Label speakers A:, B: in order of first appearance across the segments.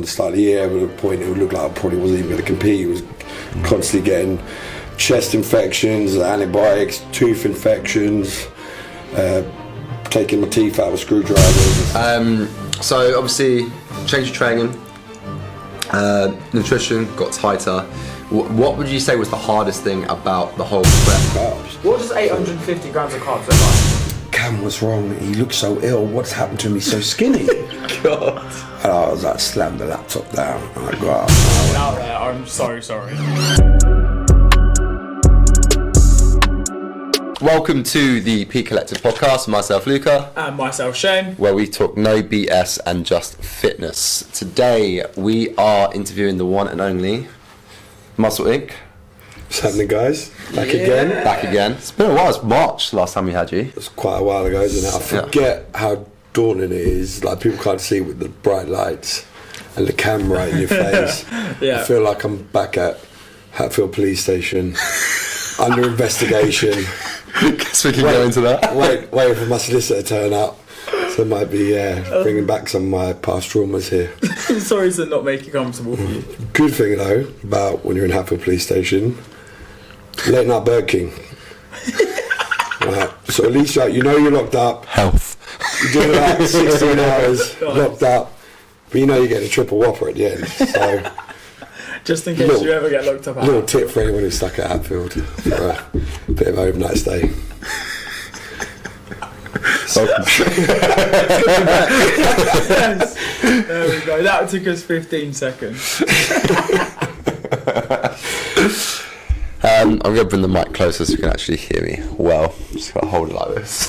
A: the start of the year. At a point, it would look like I probably wasn't even going to compete. It was constantly getting chest infections, antibiotics, tooth infections, taking my teeth out with screwdrivers.
B: So obviously, changed your training, nutrition got tighter. What would you say was the hardest thing about the whole prep?
A: Carbs.
C: What does 850 grams of carbs look like?
A: Cam, what's wrong? He looks so ill. What's happened to him? He's so skinny.
B: God.
A: And I was like, slammed the laptop down. I'm like, wow.
C: Out there, I'm so sorry.
B: Welcome to the Peak Collective podcast. Myself, Luca.
C: And myself, Shane.
B: Where we talk no BS and just fitness. Today, we are interviewing the one and only Muscle Inc.
A: What's happening, guys? Back again?
B: Back again. It's been a while. It's March last time we had you.
A: It's quite a while ago, isn't it? I forget how daunting it is. Like, people can't see with the bright lights and the camera in your face.
C: Yeah.
A: I feel like I'm back at Hatfield Police Station under investigation.
B: Guess we can go into that.
A: Waiting for my solicitor to turn up. So it might be bringing back some of my past traumas here.
C: Sorry to not make it comfortable for you.
A: Good thing though about when you're in Hatfield Police Station, late night Burger King. Right. So at least you know you're locked up.
B: Health.
A: You're doing about 16 hours locked up, but you know you're getting a triple whopper at the end. So
C: just in case you ever get locked up.
A: Little tip for anyone who's stuck at Hatfield for a bit of overnight stay.
C: Yes. There we go. That took us 15 seconds.
B: I'm going to bring the mic closer so you can actually hear me well. Just got to hold it like this.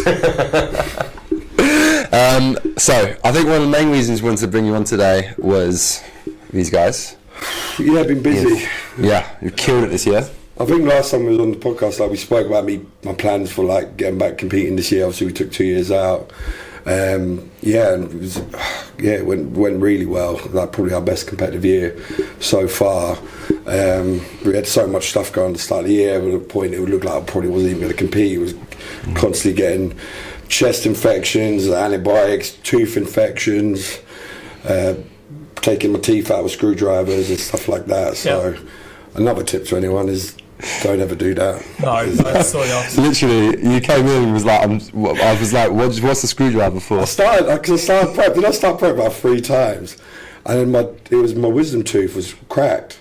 B: So, I think one of the main reasons we wanted to bring you on today was these guys.
A: Yeah, I've been busy.
B: Yeah, you've killed it this year.
A: I think last time we was on the podcast, like we spoke about my plans for like getting back competing this year. Obviously, we took 2 years out. And it went really well. Like probably our best competitive year so far. We had so much stuff going on at the start of the year. At a point, it would look like I probably wasn't even going to compete. It was constantly getting chest infections, antibiotics, tooth infections, taking my teeth out with screwdrivers and stuff like that. So, another tip to anyone is don't ever do that.
C: No, that's so awesome.
B: Literally, you came in and was like, I was like, what's the screwdriver for?
A: I started prep. Did I start prep about 3 times? And then my wisdom tooth was cracked,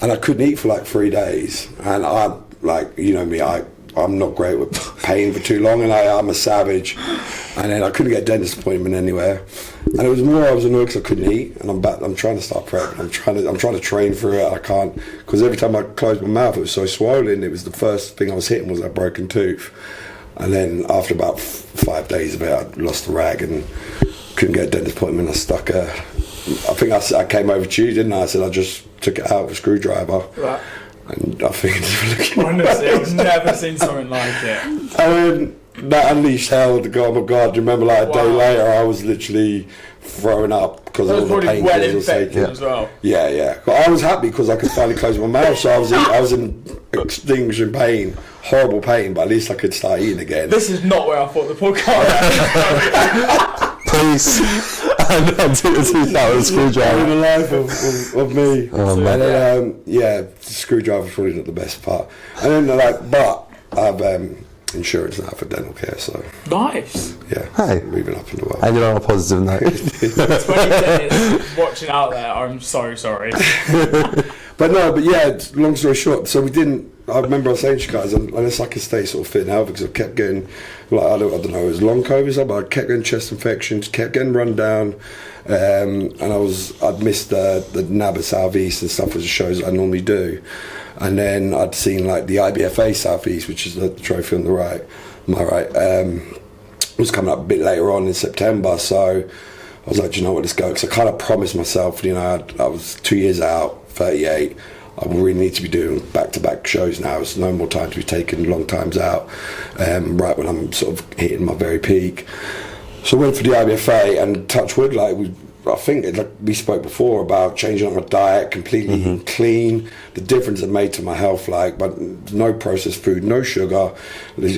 A: and I couldn't eat for like 3 days. And I'm like, you know me, I'm not great with pain for too long, and I'm a savage. And then I couldn't get a dentist appointment anywhere. And it was more I was annoyed because I couldn't eat, and I'm trying to start prep. I'm trying to train through it. I can't, because every time I closed my mouth, it was so swollen. It was the first thing I was hitting was that broken tooth. And then after about 5 days of it, I lost the rag and couldn't get a dentist appointment. I stuck I think I came over to you, didn't I? I said I just took it out with a screwdriver.
C: Right.
A: And I think
C: honestly, I've never seen something like it.
A: And that unleashed hell. Oh my God! Do you remember like a day later, I was literally throwing up because of all the pain
C: well infected as well.
A: Yeah. But I was happy because I could finally close my mouth, so I was in extinguishing pain, horrible pain, but at least I could start eating again.
C: This is not where I thought the podcast.
B: Please. I'm take the teeth out with a screwdriver.
A: The life of me.
B: Oh, man.
A: And then, the screwdriver was probably not the best part. And then but I have insurance now for dental care, so
C: nice.
A: Yeah,
B: hey,
A: moving up in the world.
B: And you're on a positive note.
C: 2010 watching out there, I'm so sorry.
A: But long story short, so we didn't. I remember I was saying to you guys, unless I could stay sort of fit and healthy, because I kept getting, like, I don't know, it was long COVID or something, but I kept getting chest infections, kept getting run down, and I'd missed the NABA Southeast and stuff as the shows that I normally do. And then I'd seen like the IBFA Southeast, which is the trophy on the right, was coming up a bit later on in September, so I was like, do you know what, let's go, because I kind of promised myself, you know, I was 2 years out, 38, I really need to be doing back-to-back shows now. It's no more time to be taking long times out, right when I'm sort of hitting my very peak. So I went for the IBFA, and touch wood, like I think, like we spoke before about changing up my diet completely clean, the difference it made to my health, but no processed food, no sugar,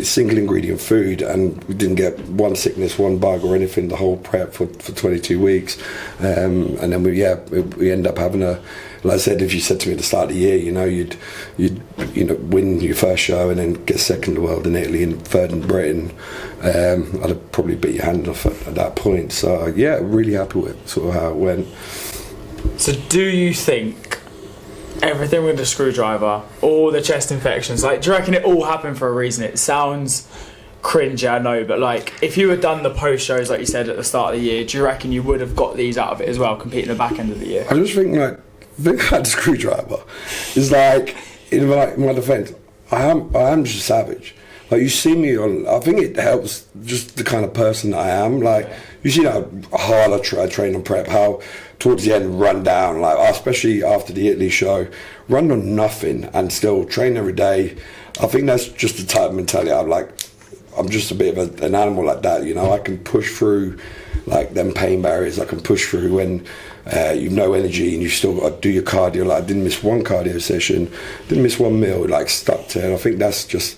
A: single ingredient food, and we didn't get one sickness, one bug or anything the whole prep for 22 weeks. And then we end up having like I said, if you said to me at the start of the year, you'd win your first show and then get second in the world in Italy and third in Britain, I'd have probably beat your hand off at that point. So yeah, really happy with sort of how it went.
C: So do you think everything with the screwdriver, all the chest infections, do you reckon it all happened for a reason? It sounds cringe, I know, but if you had done the post shows like you said at the start of the year, do you reckon you would have got these out of it as well, competing the back end of the year?
A: I just think the screwdriver is in my defence, I am just savage. You see me on, I think it helps just the kind of person I am. You see how hard I train on prep, how towards the end run down, especially after the Italy show, run on nothing and still train every day. I think that's just the type of mentality I'm just a bit of an animal like that, I can push through them pain barriers. I can push through when you've no energy and you've still got to do your cardio. I didn't miss one cardio session, didn't miss one meal, stuck to it. I think that's just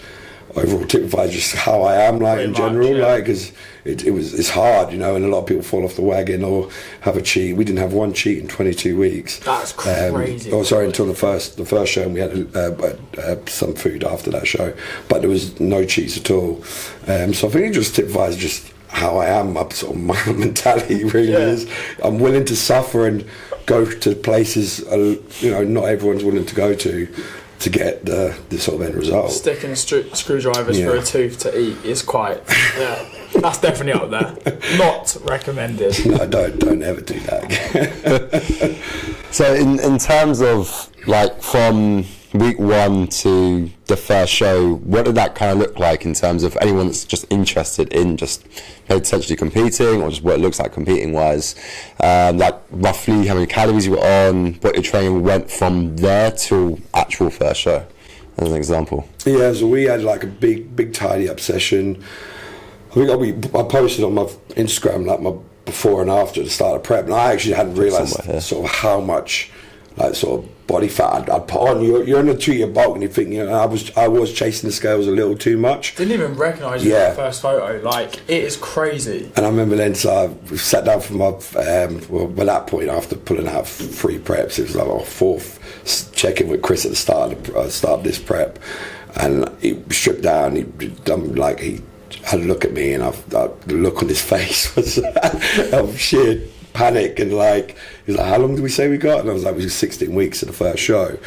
A: overall typifies just how I am in general, because it's hard, and a lot of people fall off the wagon or have a cheat. We didn't have one cheat in 22 weeks.
C: That's crazy.
A: Until the first show, and we had some food after that show, but there was no cheats at all. So I think it just typifies just how I am. My mentality really is. I'm willing to suffer and go to places not everyone's willing to go to get the sort of end result.
C: Sticking screwdrivers for a tooth to eat is quite, that's definitely up there. Not recommended.
A: No, don't ever do that again.
B: So in terms of from week one to the first show, what did that kind of look like in terms of anyone that's just interested in just potentially competing or just what it looks like competing wise? Roughly how many calories you were on, what your training went from there to actual first show, as an example.
A: Yeah, so we had a big tidy up session. I think I posted on my Instagram my before and after the start of prep, and I actually hadn't realised sort of how much sort of body fat I'd put on. You're in a 2-year bulk and you think, I was chasing the scales a little too much.
C: Didn't even recognise you in the first photo. It is crazy.
A: And I remember then, so I sat down for my by that point, after pulling out 3 preps, it was our 4th check-in with Chris at the start of this prep, and he stripped down. He had a look at me, and the look on his face was of sheer panic, and he was like, how long did we say we got? And I was like, we were 16 weeks of the first show.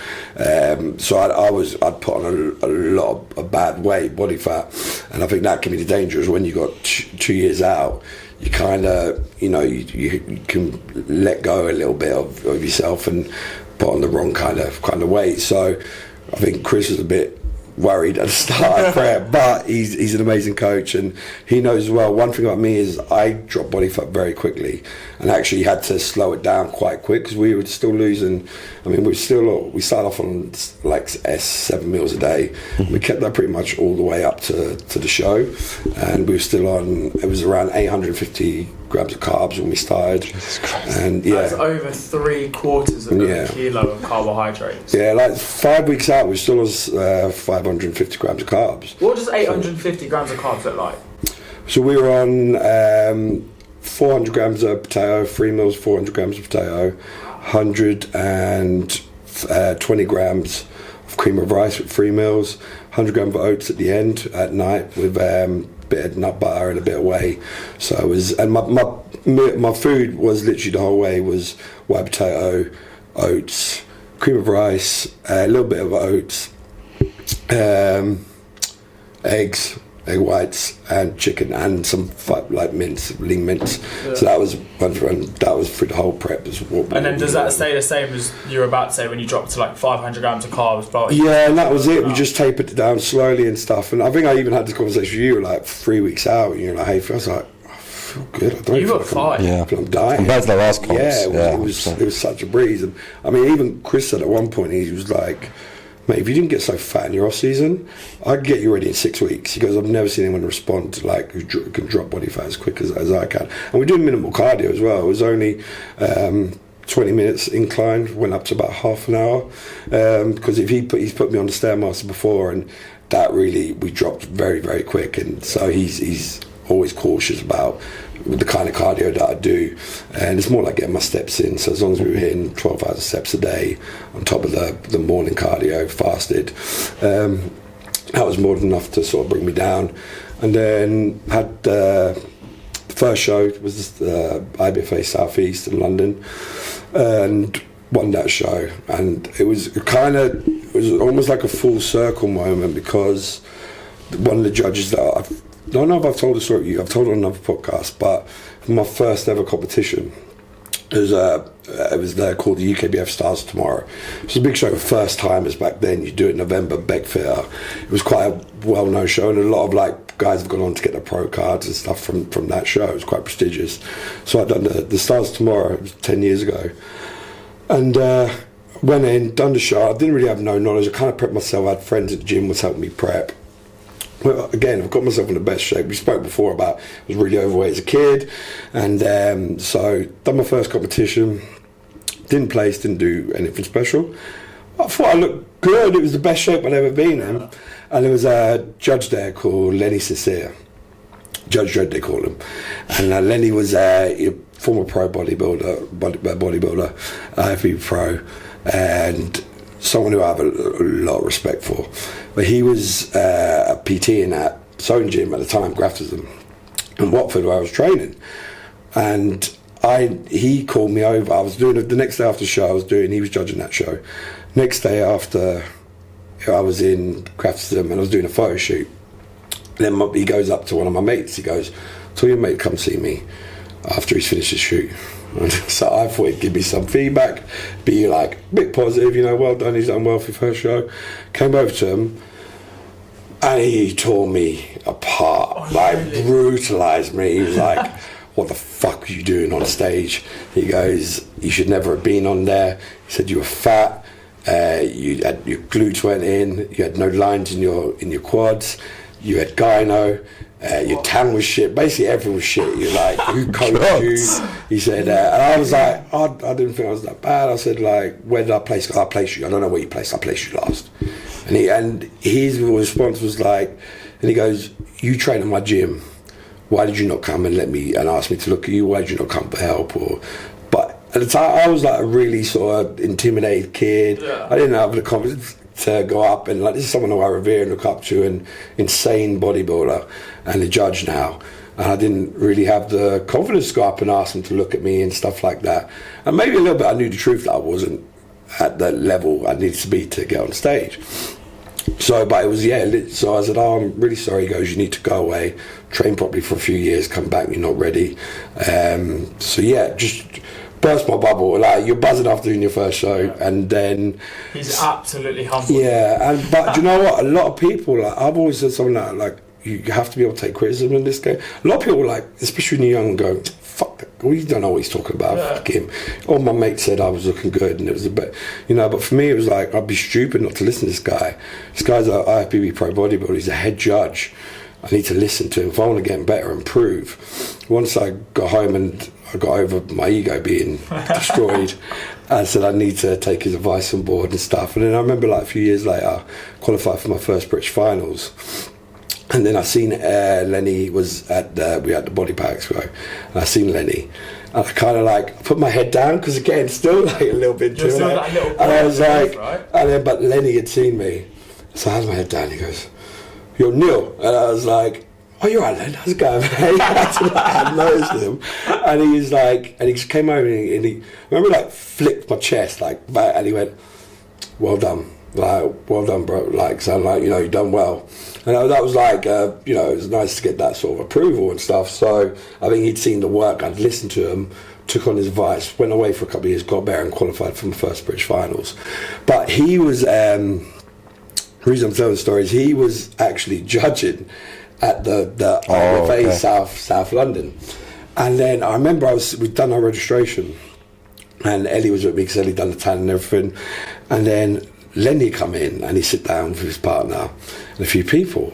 A: So I'd put on a lot of bad weight, body fat, and I think that can be the danger is when you got 2 years out, you kind of, you can let go a little bit of yourself and put on the wrong kind of weight. So I think Chris was a bit worried at the start of prep, but he's an amazing coach, and he knows as well. One thing about me is I drop body fat very quickly, and actually had to slow it down quite quick because we were still losing. I mean, we started off on 7 meals a day. We kept that pretty much all the way up to the show, and we were still on. It was around 850 grams of carbs when we started, and
C: that's over 3/4 of a kilo of carbohydrates.
A: 5 weeks out, we still was 550 grams of carbs.
C: What does 850 grams of carbs look like?
A: So we were on 400 grams of potato, 3 meals, 400 grams of potato, 120 grams of cream of rice with 3 meals, 100 grams of oats at the end at night with bit of nut butter and a bit of whey. So it was, and my food was literally the whole way was white potato, oats, cream of rice, a little bit of oats, eggs, egg whites, and chicken, and some mince, lean mince. So that was through the whole prep.
C: And then does that stay the same as you were about to say when you dropped to 500 grams of carbs?
A: Yeah, and that was it. We just tapered it down slowly and stuff. And I think I even had this conversation with you 3 weeks out, and you're like, hey, I was like, I feel good. I don't feel like I'm dying.
B: Compared to the last comps.
A: It was such a breeze. And I mean, even Chris said at one point, he was like, mate, if you didn't get so fat in your off season, I could get you ready in 6 weeks. He goes, I've never seen anyone respond to like who can drop body fat as quick as I can. And we're doing minimal cardio as well. It was only 20 minutes incline, went up to about half an hour, because if he's put me on the Stairmaster before, and that really, we dropped very, very quick, and so he's always cautious about the kind of cardio that I do, and it's more like getting my steps in. So as long as we were hitting 12,000 steps a day on top of the morning cardio, fasted, that was more than enough to sort of bring me down. And then had the first show was IBFA Southeast in London, and won that show. And it was almost like a full circle moment, because one of the judges that I don't know if I've told the story to you, I've told it on another podcast, but for my first ever competition, it was there called the UKBF Stars Tomorrow. It was a big show for first timers back then. You do it in November, Beck Theatre. It was quite a well-known show, and a lot of like guys have gone on to get their pro cards and stuff from that show. It was quite prestigious. So I'd done the Stars Tomorrow, it was 10 years ago, and went in, done the show. I didn't really have no knowledge. I kind of prepped myself. I had friends at the gym was helping me prep. Well, again, I've got myself in the best shape. We spoke before about I was really overweight as a kid, and so done my first competition, didn't place, didn't do anything special. I thought I looked good. It was the best shape I'd ever been in, and there was a judge there called Lenny Cecilia, Judge Dredd they call him, and Lenny was a former pro bodybuilder, IFBB pro, and someone who I have a lot of respect for. But he was a PT in that Zone Gym at the time, Graftism, in Watford, where I was training. And he called me over. I was doing the next day after the show, he was judging that show. Next day after, I was in Graftism and I was doing a photo shoot. Then he goes up to one of my mates. He goes, "Tell your mate to come see me after he's finished his shoot." So I thought he'd give me some feedback, be like a bit positive, well done, he's done well for your first show. Came over to him and he tore me apart, really? Brutalised me. He was like, "What the fuck are you doing on stage?" He goes, "You should never have been on there." He said, "You were fat, your glutes went in, you had no lines in your quads, you had gyno, your tan was shit, basically everything was shit. You're like, who coached you?" He said, and I was like, I didn't think I was that bad. I said, like, "Where did I place?" "I placed you. I don't know where you placed. I placed you last." And his response was like, and he goes, "You train at my gym. Why did you not come and ask me to look at you? Why did you not come for help?" But at the time, I was like a really sort of intimidated kid. Yeah. I didn't have the confidence to go up, and like, this is someone who I revere and look up to, an insane bodybuilder and a judge now, and I didn't really have the confidence to go up and ask him to look at me and stuff like that. And maybe a little bit I knew the truth that I wasn't at the level I needed to be to get on stage. So, but it was, so I said, "Oh, I'm really sorry." He goes, "You need to go away, train properly for a few years, come back, you're not ready." So yeah, just burst my bubble. Like, you're buzzing after doing your first show, and then
C: he's absolutely humble.
A: Yeah, but do you know what? A lot of people, like, I've always said something like you have to be able to take criticism in this game. A lot of people, like, especially when you're young, go, "Fuck that. Well, you don't know what he's talking about. Yeah. Fuck him." Or my mate said I was looking good, and it was a bit, But for me, it was like, I'd be stupid not to listen to this guy. This guy's an IFBB pro bodybuilder. He's a head judge. I need to listen to him if I want to get better and improve. Once I got home and I got over my ego being destroyed, I said I need to take his advice on board and stuff. And then I remember, like, a few years later, qualified for my first British finals. And then I seen Lenny was we had the Body Power Expo, and I seen Lenny, and I kind of like put my head down, because again, still like a little bit too late. And I was like, right? And then, but Lenny had seen me, so I had my head down. He goes, "You're Neil," and I was like, "Oh, you're right, Len. How's it going, mate?" I hadn't noticed him, and he's like, and he just came over and he I remember, like, flicked my chest like back, and he went, "Well done." Like, "Well done, bro." Like, so I'm like, you've done well. And that was like, it was nice to get that sort of approval and stuff. So I think he'd seen the work, I'd listened to him, took on his advice, went away for a couple of years, got better and qualified for my first British finals. But he was, the reason I'm telling the story is he was actually judging at the IFA South London. And then I remember we'd done our registration, and Ellie was with me because Ellie done the tan and everything. And then Lenny come in and he sit down with his partner and a few people.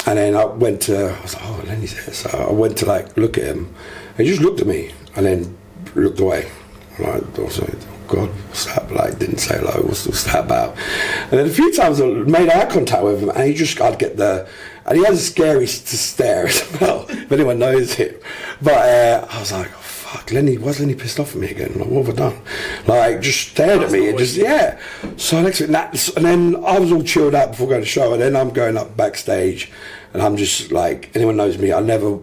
A: And then I was like, oh, Lenny's here. So I went to like look at him. And he just looked at me and then looked away. I was like, oh God, what's that? Like, didn't say hello, what's that about? And then a few times I made eye contact with him and I'd get and he has a scary stare as well, if anyone knows him. But I was like, oh, fuck, Lenny, why's Lenny pissed off at me again? Like, what have I done? Like, just stared at me and just, yeah. So next thing, and then I was all chilled out before going to the show, and then I'm going up backstage, and I'm just like, anyone knows me, I never,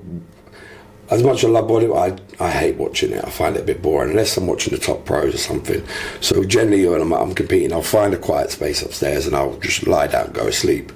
A: as much as I love bodybuilding, I hate watching it. I find it a bit boring, unless I'm watching the top pros or something. So generally, when I'm competing, I'll find a quiet space upstairs and I'll just lie down and go to sleep.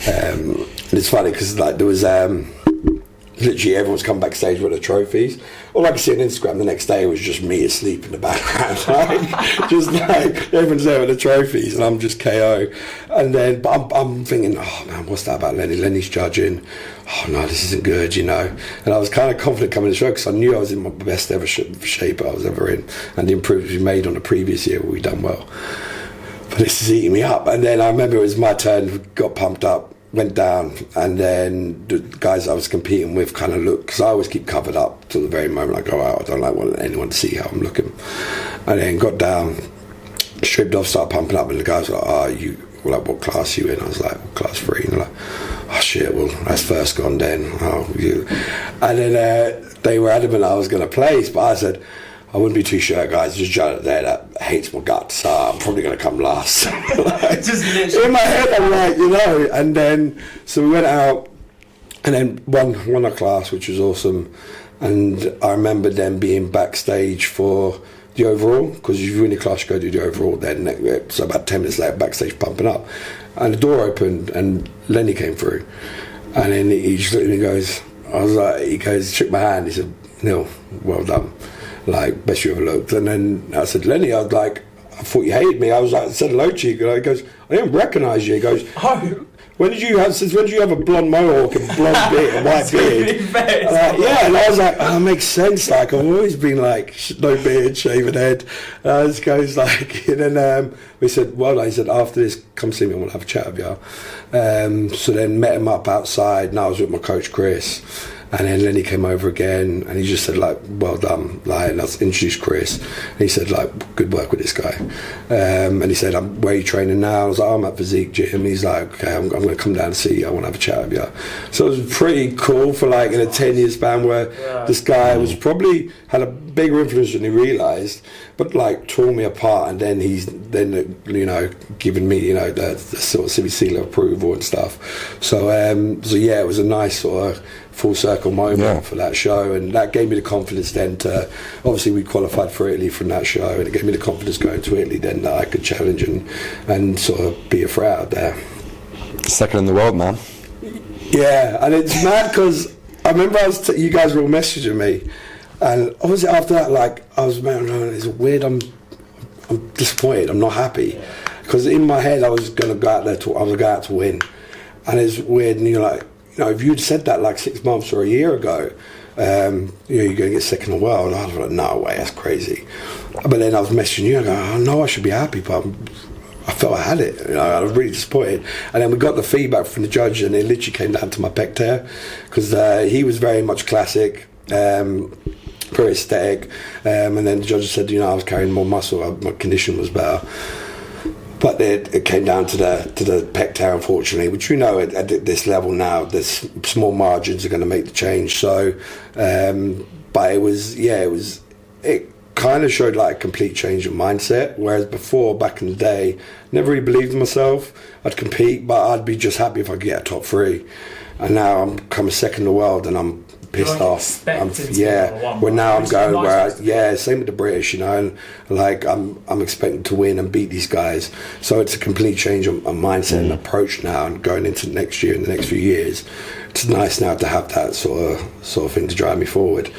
A: And it's funny because like there was literally everyone's come backstage with the trophies. All I could see on Instagram the next day was just me asleep in the background, like, just like everyone's there with the trophies and I'm just KO. And then, but I'm thinking, oh man, what's that about Lenny? Lenny's judging. Oh no, this isn't good, you know. And I was kind of confident coming to the show because I knew I was in my best ever shape I was ever in, and the improvements we made on the previous year where we done well. But this is eating me up. And then I remember it was my turn, got pumped up, went down, and then the guys I was competing with kind of looked, because I always keep covered up till the very moment I go out. I don't like want anyone to see how I'm looking. And then got down, stripped off, started pumping up, and the guys were like, oh, you, like, what class are you in? I was like, well, class 3. And they're like, oh shit, well, that's first gone then. Oh, you. And then they were adamant I was going to place, but I said, I wouldn't be too sure, guys. There's a giant there that hates my guts, so I'm probably going to come last. Like, just in my head, I'm like, you know. And then, so we went out, and then won a class, which was awesome. And I remember them being backstage for the overall, because if you win the class, you go do the overall. Then, so about 10 minutes later, backstage pumping up, and the door opened, and Lenny came through, and then he just looked at me and goes, he goes, shook my hand. He said, Neil, well done. Like, best you ever looked. And then I said, Lenny, I was like, I thought you hated me. I was like, I said hello to you. He goes, I didn't recognise you. He goes, oh, since when did you have a blonde mohawk and blonde beard and white beard? Yeah, and I was like, oh, that makes sense. Like, I've always been like, no beard, shaven head. This goes like, and then we said, well, he said, after this, come see me, I want to have a chat with you. So then met him up outside, and I was with my coach, Chris. And then Lenny came over again, and he just said, like, well done. Like, and I introduced Chris, and he said, like, good work with this guy. And he said, where are you training now? I was like, I'm at Physique Gym. He's like, okay, I'm going to come down and see you. I want to have a chat with you. So it was pretty cool for, like, in a 10-year span where this guy was probably had a bigger influence than he realised, but, like, tore me apart. And then he's you know, given me, you know, the sort of civic seal of approval and stuff. So yeah, it was a nice sort of full circle moment for that show, and that gave me the confidence then to, obviously we qualified for Italy from that show, and it gave me the confidence going to Italy then that I could challenge and sort of be a threat out there.
B: Second in the world, man.
A: Yeah, and it's mad because I remember you guys were all messaging me, and obviously after that, like, I was, man, it's weird, I'm disappointed, I'm not happy, because in my head I was going to go out there to win, and it's weird, and you're like, you know, if you'd said that like 6 months or a year ago, you know, you're going to get second in the world, I was like, no way, that's crazy. But then I was messaging you, I go, I know I should be happy, but I felt I had it, you know, I was really disappointed. And then we got the feedback from the judge, and it literally came down to my pec tear, because he was very much classic, very aesthetic, and then the judge said, you know, I was carrying more muscle, my condition was better. But it came down to the pec tear, unfortunately, which we know at this level now, there's small margins are going to make the change. So, but it kind of showed like a complete change of mindset. Whereas before, back in the day, never really believed in myself. I'd compete, but I'd be just happy if I could get a top 3. And now I'm become a second in the world, and I'm pissed off. Well, now I'm going same with the British, you know, and like I'm expecting to win and beat these guys. So it's a complete change of mindset and approach now, and going into next year and the next few years, it's nice now to have that sort of thing to drive me forward.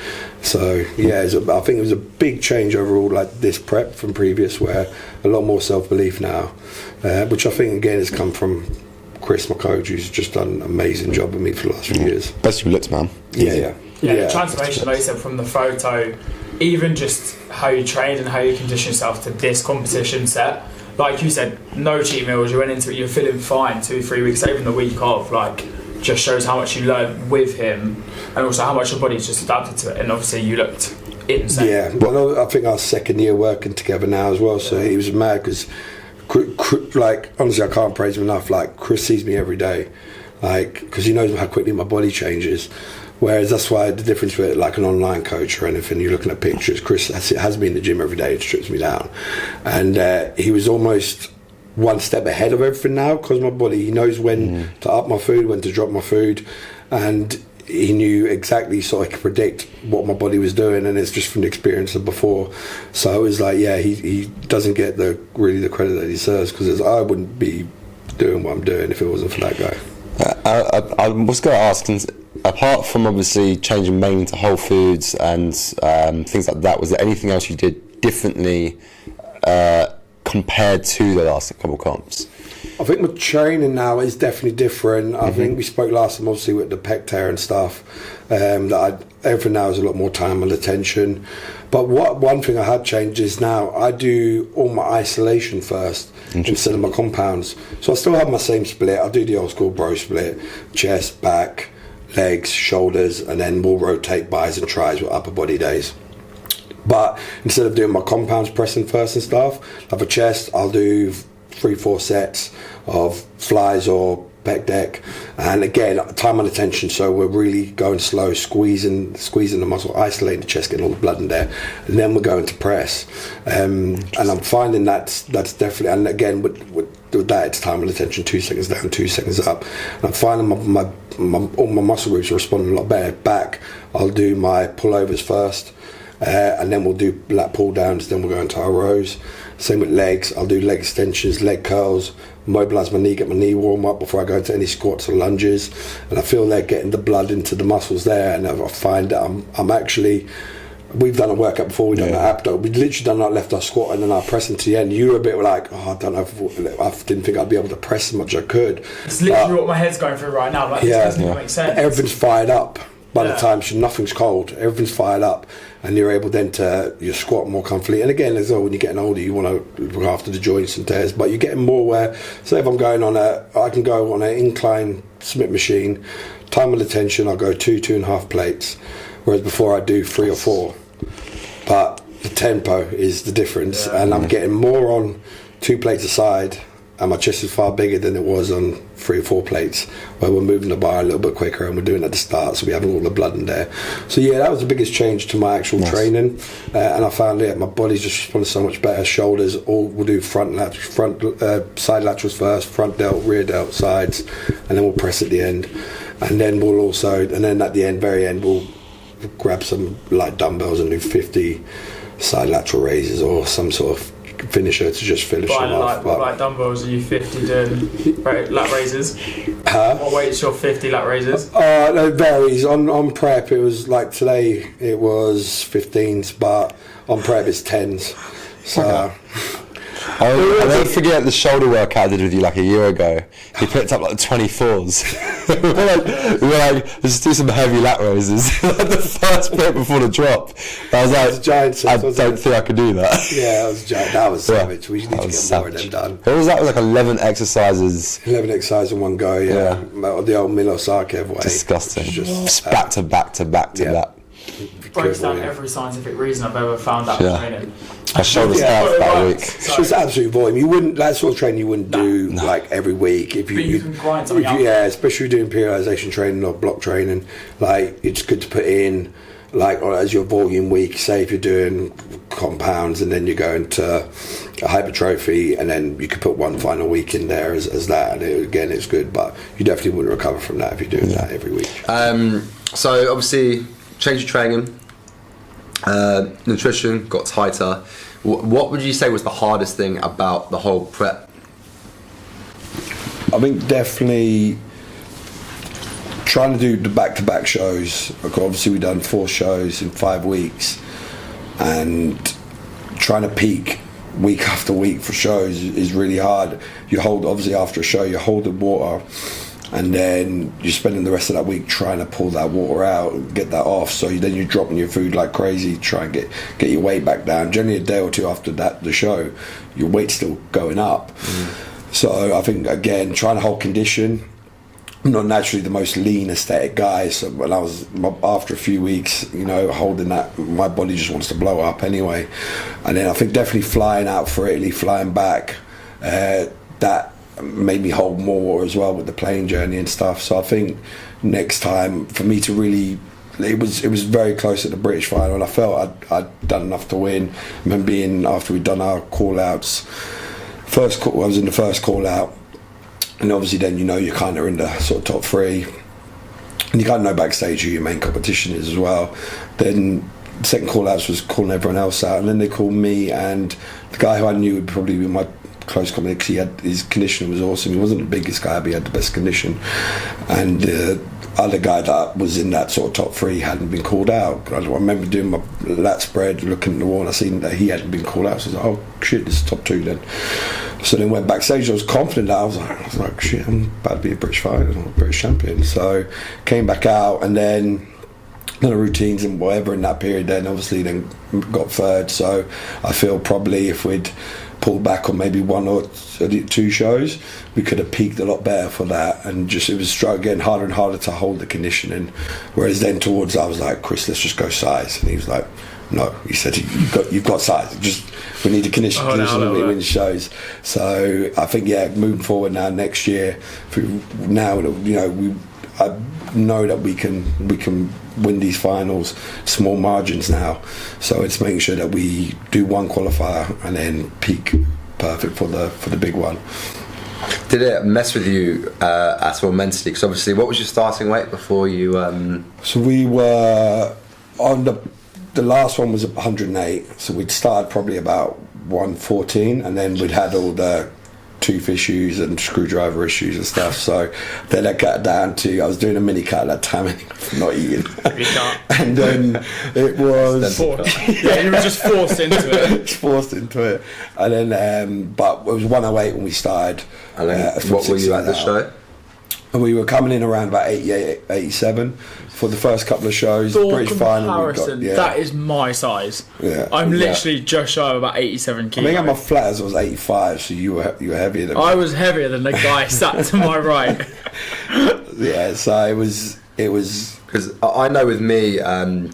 A: So yeah, I think it was a big change overall, like this prep from previous, where a lot more self-belief now, which I think again has come from Chris, my coach, who's just done an amazing job with me for the last few years.
B: Best you looked, man.
C: Yeah, the transformation, like you said, from the photo, even just how you trained and how you condition yourself to this competition set, like you said, no cheat meals. You went into it, you're feeling fine 2-3 weeks, even the week of. Like, just shows how much you learned with him, and also how much your body's just adapted to it. And obviously, you looked insane.
A: Yeah, well, I think our second year working together now as well. So he was mad because, like, honestly, I can't praise him enough. Like, Chris sees me every day, like, because he knows how quickly my body changes. Whereas that's why the difference with like an online coach or anything, you're looking at pictures. Chris has me in the gym every day, it strips me down, and he was almost one step ahead of everything now because my body, he knows when to up my food, when to drop my food, and he knew exactly, so I could predict what my body was doing, and it's just from the experience of before. So it was like, yeah, he doesn't get really the credit that he deserves, because I wouldn't be doing what I'm doing if it wasn't for that guy.
B: I was going to ask, apart from obviously changing mainly to whole foods and things like that, was there anything else you did differently compared to the last couple of comps?
A: I think my training now is definitely different. I think we spoke last time, obviously, with the pec tear and stuff. Everything now is a lot more time and attention. But one thing I had changed is now I do all my isolation first instead of my compounds. So I still have my same split. I do the old school bro split: chest, back, legs, shoulders, and then we'll rotate bis and tris with upper body days. But instead of doing my compounds pressing first and stuff, like for chest, I'll do 3-4 sets of flies or pec deck, and again, time and attention. So we're really going slow, squeezing the muscle, isolating the chest, getting all the blood in there, and then we're going to press. And I'm finding that's definitely, and again with that, it's time and attention, 2 seconds down, 2 seconds up. And I'm finding all my muscle groups are responding a lot better. Back, I'll do my pullovers first, and then we'll do lat pull downs, then we'll go into our rows. Same with legs, I'll do leg extensions, leg curls, mobilise my knee, get my knee warm up before I go into any squats or lunges, and I feel they're getting the blood into the muscles there, and I find that I'm actually, we've done a workout before, we've done an abdo, we've literally done our left, our squat, and then our press into the end. You were a bit like, I don't know, I didn't think I'd be able to press as much as I could.
C: It's literally what my head's going through right now, like, this doesn't even make sense.
A: Everything's fired up. By the time nothing's cold, everything's fired up, and you're able then to squat more comfortably. And again, as well, when you're getting older, you want to look after the joints and tears, but you're getting more where, say if I'm going I can go on an incline Smith machine, time and attention, I'll go 2.5 plates, whereas before I do 3 or 4. But the tempo is the difference, and I'm getting more on 2 plates aside, and my chest is far bigger than it was on 3 or 4 plates, where we're moving the bar a little bit quicker and we're doing it at the start, so we have all the blood in there. So yeah, that was the biggest change to my actual training, and I found my body's just responding so much better. Shoulders, we'll do side laterals first, front delt, rear delt, sides, and then we'll press at the end, and then at the end, very end, we'll grab some light dumbbells and do 50 side lateral raises or some sort of finisher to just finish them off.
C: Like dumbbells, are you 50 doing lat raises? What weight's your 50 lat raises?
A: It varies. On prep, it was like today it was 15s, but on prep it's 10s. So
B: I don't forget the shoulder workout I did with you like a year ago. He picked up like 24s. we were like, let's do some heavy lat raises. Like the first bit before the drop. I was like,
A: giant,
B: I don't think I could do that.
A: Yeah, that was giant. That was savage. We need to get
B: savage.
A: more of them done.
B: What was that? It was like 11 exercises.
A: 11 exercises in one go, yeah. The old Milosarkev way.
B: Disgusting. Just back to back to back to back.
C: Breaks down every scientific reason I've ever found out for training.
B: I showed us that week.
A: It's just absolute volume. You wouldn't, that sort of training you wouldn't do like every week. If you
C: can grind something out.
A: Yeah, especially doing periodization training or block training. Like, it's good to put in like as your volume week. Say if you're doing compounds and then you're going to a hypertrophy, and then you could put one final week in there as that. And again, it's good, but you definitely wouldn't recover from that if you're doing that every week.
B: So obviously, change your training. Nutrition got tighter. What would you say was the hardest thing about the whole prep?
A: I think definitely trying to do the back-to-back shows. Obviously we've done 4 shows in 5 weeks, and trying to peak week after week for shows is really hard. You hold, obviously after a show, you hold the water and then you're spending the rest of that week trying to pull that water out and get that off. So then you're dropping your food like crazy, try and get your weight back down. Generally a day or two after the show, your weight's still going up. So I think, again, trying to hold condition. I'm not naturally the most lean aesthetic guy, so when I was, after a few weeks, holding that, my body just wants to blow up anyway. And then I think definitely flying out for Italy, flying back, that made me hold more as well with the plane journey and stuff. So I think next time for me to really, it was very close at the British final, and I felt I'd done enough to win. I remember after we'd done our call outs, I was in the first call out. And obviously then you're kind of in the sort of top three, and you kind of know backstage who your main competition is as well. Then the second call outs was calling everyone else out, and then they called me and the guy who I knew would probably be my close competition, because his conditioning was awesome. He wasn't the biggest guy, but he had the best condition. And the other guy that was in that sort of top three hadn't been called out. I remember doing my lat spread, looking at the wall, and I seen that he hadn't been called out. So I was like, oh shit, this is top two then. So then went backstage. I was confident. I was like, shit, I'm about to be a British fighter, I'm a British champion. So came back out, and then the routines and whatever in that period. Then obviously then got third. So I feel probably if we'd pulled back on maybe one or two shows, we could have peaked a lot better for that. And just it was getting harder and harder to hold the conditioning. Whereas then towards, I was like, Chris, let's just go size. And he was like, no, he said, you've got size. Just we need to condition to win shows. So I think moving forward now next year, I know that we can win these finals, small margins now. So it's making sure that we do one qualifier and then peak perfect for the big one.
B: Did it mess with you at all mentally? Because obviously, what was your starting weight before you?
A: So we were on the last one was 108. So we'd started probably about 114, and then we'd had all the tooth issues and screwdriver issues and stuff. So then I cut down to, I was doing a mini cut at that time for not eating. And then it was
C: you were just forced into it.
A: Forced into it. And then but it was 108 when we started.
B: And then what were you at the show?
A: And we were coming in around about 88, 87 for the first couple of shows.
C: For
A: British final,
C: that is my size.
A: Yeah.
C: I'm literally just shy of about 87 kilos.
A: I think at my flatters I was 85, so you were heavier than me.
C: I was heavier than the guy sat to my right.
A: Yeah, so it was
B: because I know with me, coming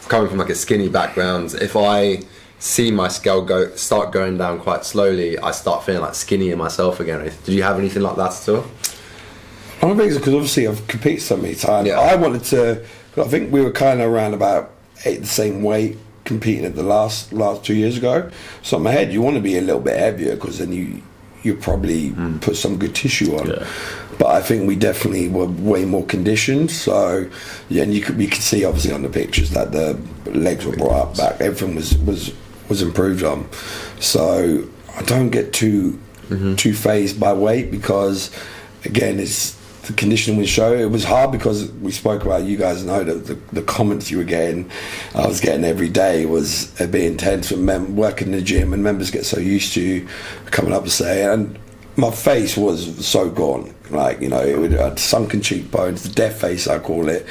B: from like a skinny background, if I see my scale start going down quite slowly, I start feeling like skinny in myself again. Did you have anything like that at all?
A: I don't think so, because obviously I've competed so many times.
B: Yeah.
A: I wanted to. I think we were kind of around about the same weight competing at the last 2 years ago. So in my head, you want to be a little bit heavier, because then you probably put some good tissue on. Yeah. But I think we definitely were way more conditioned. So yeah, and we could see obviously on the pictures that the legs were brought up back. Everything was improved on. So I don't get too phased by weight, because again, it's the conditioning we show. It was hard because we spoke about, you guys know that the comments you were getting, I was getting every day, was a bit intense with working in the gym, and members get so used to coming up and saying, and my face was so gone, like, it had sunken cheekbones, the death face I call it,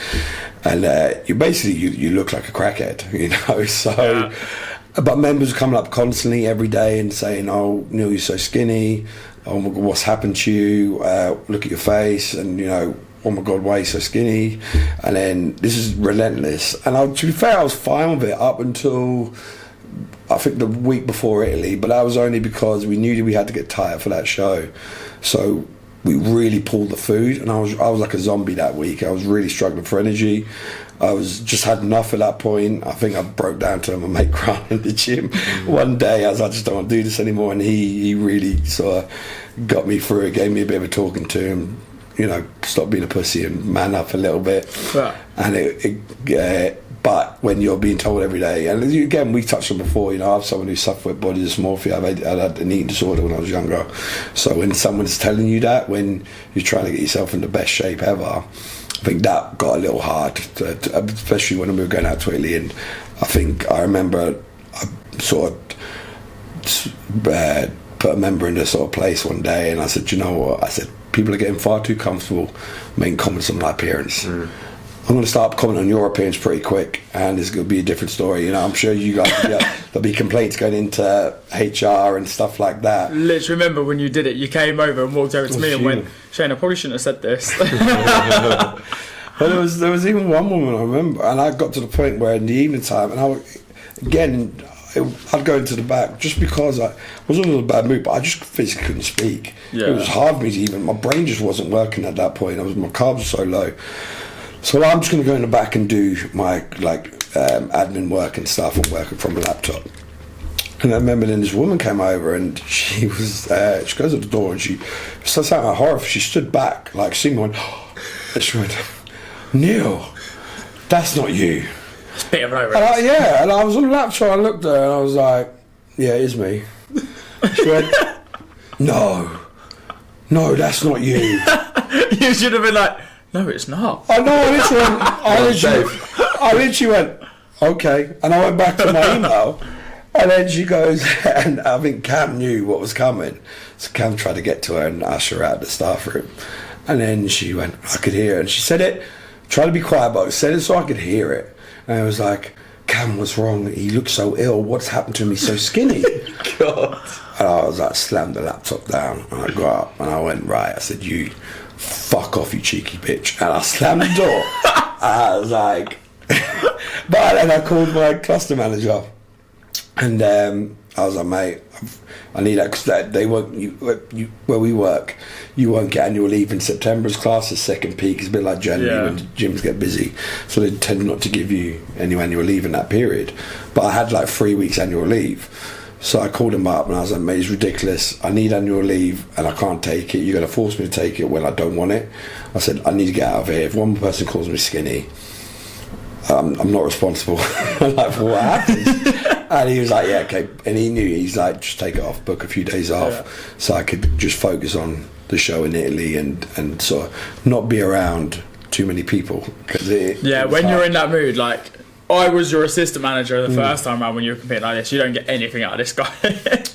A: and you basically you look like a crackhead, so. Yeah. But members were coming up constantly every day and saying, "Oh, Neil, you're so skinny. Oh my God, what's happened to you? Look at your face, and oh my God, why are you so skinny?" And then this is relentless. And to be fair, I was fine with it up until I think the week before Italy, but that was only because we knew that we had to get tired for that show. So we really pulled the food, and I was like a zombie that week. I was really struggling for energy. I was just had enough at that point. I think I broke down to my mate crying in the gym. One day I was like, I just don't want to do this anymore, and he really sort of got me through it, gave me a bit of a talking to him, stop being a pussy and man up a little bit. Yeah. And but when you're being told every day, and again, we touched on before, I have someone who suffered with body dysmorphia. I had an eating disorder when I was younger. So when someone's telling you that, when you're trying to get yourself in the best shape ever, I think that got a little hard, especially when we were going out to Italy. And I remember I sort of put a member in this sort of place one day, and I said, you know what? I said, people are getting far too comfortable making comments on my appearance. I'm going to start commenting on your appearance pretty quick, and it's going to be a different story. You know, I'm sure you guys, there'll be complaints going into HR and stuff like that.
C: Literally, remember when you did it, you came over and walked over to me and went, Shane, I probably shouldn't have said this.
A: But there was even one woman I remember, and I got to the point where in the evening time, and I'd go into the back just because I was in a bad mood, but I just physically couldn't speak.
C: Yeah.
A: It was hard for me to even, my brain just wasn't working at that point. My carbs were so low. So I'm just going to go in the back and do my admin work and stuff, and working from a laptop. And I remember then this woman came over, and she was she goes to the door, and she starts out my horror. She stood back, like seeing me, and she went, Neil, that's not you.
C: It's a bit of an over.
A: And I was on the laptop. I looked at her and I was like, yeah, it is me. She went, no, that's not you.
C: You should have been like, no, it's not.
A: I know. I literally went, okay, and I went back to my email, and then she goes, and I think Cam knew what was coming, so Cam tried to get to her and usher her out the staff room, and then she went, I could hear it, and she said it, tried to be quiet, but said it so I could hear it, and I was like, Cam, what's wrong? He looks so ill. What's happened to him? He's so skinny.
C: God.
A: And I was like, slammed the laptop down, and I got up and I went, right. I said, you fuck off, you cheeky bitch. And I slammed the door. I was like, but then I called my cluster manager, and I was like, mate, I need that, because they won't, where we work, you won't get annual leave in September as class's second peak. It's a bit like January when gyms get busy, so they tend not to give you any annual leave in that period. But I had like 3 weeks annual leave, so I called him up and I was like, mate, it's ridiculous. I need annual leave and I can't take it. You're going to force me to take it when I don't want it. I said, I need to get out of here. If one person calls me skinny, I'm not responsible like for what happens. And he was like, yeah, okay. And he knew, he's like, just take it off, book a few days off, so I could just focus on the show in Italy and sort of not be around too many people.
C: When you're in that mood, like, I was your assistant manager the first time around when you were competing like this. You don't get anything out of this guy.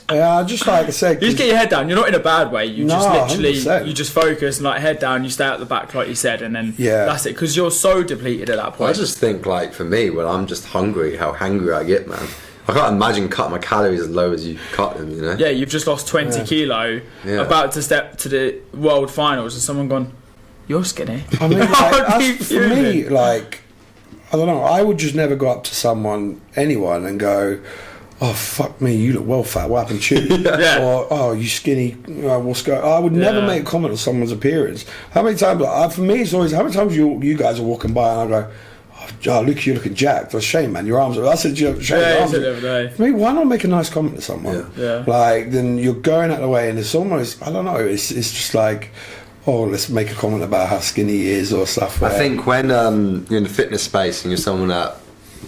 A: Yeah, just like I said,
C: you just get your head down. You're not in a bad way. You just literally
A: 100%.
C: You just focus and like head down. You stay at the back like you said, and then that's it. Because you're so depleted at that point.
B: I just think, like, for me, when I'm just hungry, how hungry I get, man. I can't imagine cutting my calories as low as you cut them, you know?
C: Yeah, you've just lost 20 kilo, about to step to the world finals, and someone gone, you're skinny.
A: I mean, like, for me, like, I don't know, I would just never go up to anyone and go, oh, fuck me, you look well fat, what happened to you? Or, oh, you skinny, what's going on? I would never make a comment on someone's appearance. How many times, for me, it's always, how many times you guys are walking by and I go, oh, Luca, you're looking jacked. Or Shane, man, your arms are... I said, Shane, your arms
C: the other day.
A: For me, why not make a nice comment to someone?
C: Yeah.
A: Like, then you're going out of the way and it's almost, I don't know, it's just like, oh, let's make a comment about how skinny he is or stuff.
B: I think when you're in the fitness space and you're someone that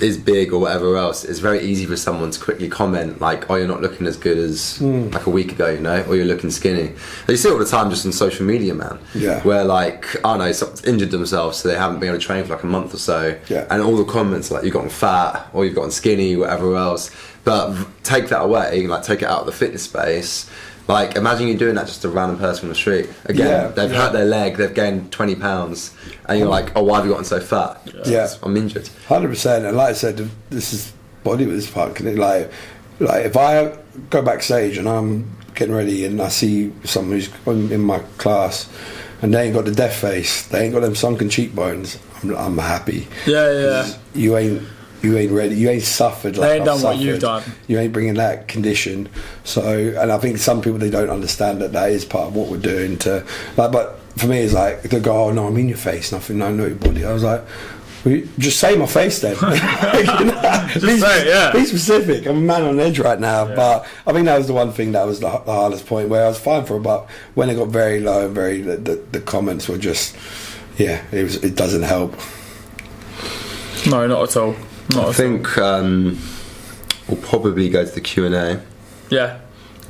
B: is big or whatever else, it's very easy for someone to quickly comment like, oh, you're not looking as good as like a week ago, you know, or you're looking skinny. You see it all the time just on social media, man.
A: Yeah.
B: Where like, I don't know, someone's injured themselves, so they haven't been able to train for like a month or so.
A: Yeah.
B: And all the comments are like, you've gotten fat or you've gotten skinny, whatever else. But take that away, like take it out of the fitness space. Like, imagine you doing that just to a random person on the street. Again, they've hurt their leg, they've gained 20 pounds, and you're like, oh, why have you gotten so fat?
A: Yeah.
B: I'm injured.
A: 100%. And like I said, this is Bodybuilder's part. Like if I go backstage and I'm getting ready and I see someone who's in my class and they ain't got the death face, they ain't got them sunken cheekbones, I'm happy.
C: Yeah.
A: You ain't ready. You ain't suffered like
C: they ain't
A: I've
C: done what you've done.
A: You ain't bringing that condition. So, and I think some people, they don't understand that is part of what we're doing to, like. But for me, it's like they go, "Oh no, I'm in your face." Nothing. No, your body. I was like, well, just say my face then. Be specific. I'm a man on edge right now. Yeah. But I think that was the one thing that was the hardest point, where I was fine for about when it got very low and the comments were just, it doesn't help.
C: No, not at all.
B: I think we'll probably go to the Q&A.
C: Yeah.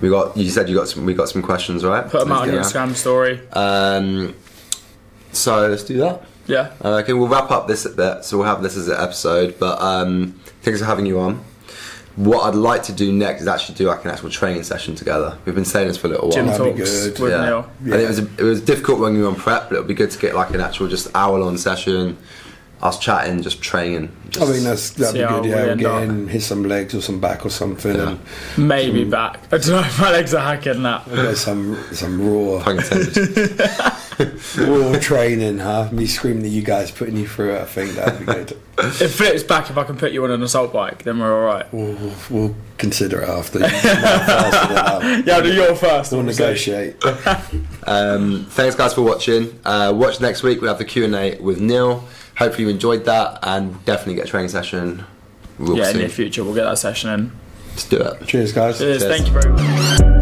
B: You said we got some questions, right?
C: Put them out on the Instagram story.
B: So let's do that.
C: Yeah.
B: Okay, we'll wrap up this at that. So we'll have this as an episode. But thanks for having you on. what I'd like to do next is actually do like an actual training session together. We've been saying this for a little while.
C: Gym
A: That'd be
C: talks
A: good.
C: with
B: Yeah.
C: Neil.
B: I think it was difficult when we were on prep, but it would be good to get like an actual just hour-long session, us chatting, just training.
A: I think that'd
C: See
A: be
C: how
A: good.
C: we
A: Yeah, we'll
C: end
A: get
C: up.
A: in, hit some legs or some back or something, and
C: Maybe back. I don't know if my legs are hacking that.
A: we'll get some raw
B: Pun intended.
A: raw training, huh? Me screaming at you guys, putting you through it. I think that'd be good.
C: It flips back if I can put you on an assault bike, then we're alright.
A: We'll consider it after. You come out faster than that.
C: Yeah, I'll do your first.
A: We'll
C: obviously.
A: negotiate.
B: Thanks guys for watching. Watch next week. We have the Q&A with Neil. Hopefully you enjoyed that, and definitely get a training session real
C: Yeah, in
B: soon.
C: the near future we'll get that session in.
B: Let's do it.
A: Cheers, guys.
C: Cheers. Thank you very much.